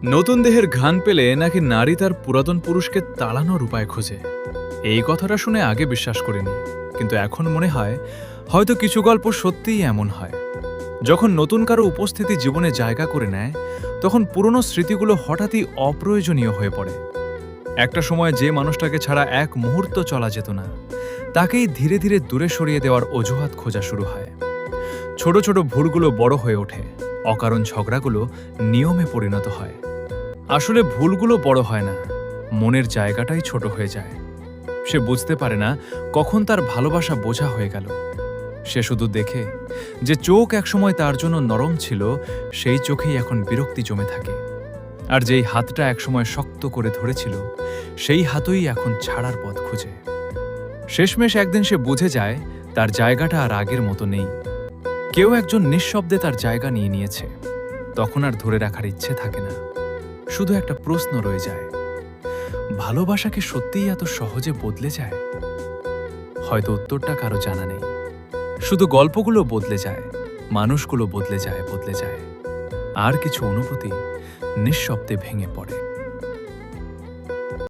নতুন দেহের ঘ্রাণ পেলে নাকি নারী তার পুরাতন পুরুষকে তাড়ানোর উপায় খোঁজে। এই কথাটা শুনে আগে বিশ্বাস করিনি, কিন্তু এখন মনে হয় হয়তো কিছু গল্প সত্যিই এমন হয়। যখন নতুন কারো উপস্থিতি জীবনে জায়গা করে নেয়, তখন পুরনো স্মৃতিগুলো হঠাৎই অপ্রয়োজনীয় হয়ে পড়ে। একটা সময় যে মানুষটাকে ছাড়া এক মুহূর্ত চলা যেত না, তাকেই ধীরে ধীরে দূরে সরিয়ে দেওয়ার অজুহাত খোঁজা শুরু হয়। ছোট ছোট ভুলগুলো বড় হয়ে ওঠে, অকারণ ঝগড়াগুলো নিয়মে পরিণত হয়। আসলে ভুলগুলো বড় হয় না, মনের জায়গাটাই ছোট হয়ে যায়। সে বুঝতে পারে না কখন তার ভালোবাসা বোঝা হয়ে গেল। সে শুধু দেখে যে চোখ একসময় তার জন্য নরম ছিল, সেই চোখেই এখন বিরক্তি জমে থাকে। আর যেই হাতটা একসময় শক্ত করে ধরেছিল, সেই হাতই এখন ছাড়ার পথ খুঁজে। শেষমেশ একদিন সে বুঝে যায় তার জায়গাটা আর আগের মতো নেই। কেউ একজন নিঃশব্দে তার জায়গা নিয়ে নিয়েছে। তখন আর ধরে রাখার ইচ্ছে থাকে না, শুধু একটা প্রশ্ন রয়ে যায়, ভালোবাসা কি সত্যিই এত সহজে বদলে যায়? হয়তো উত্তরটা কারো জানা নেই, শুধু গল্পগুলো বদলে যায়, মানুষগুলো বদলে যায়, আর কিছু অনুভূতি নিঃশব্দে ভেঙে পড়ে।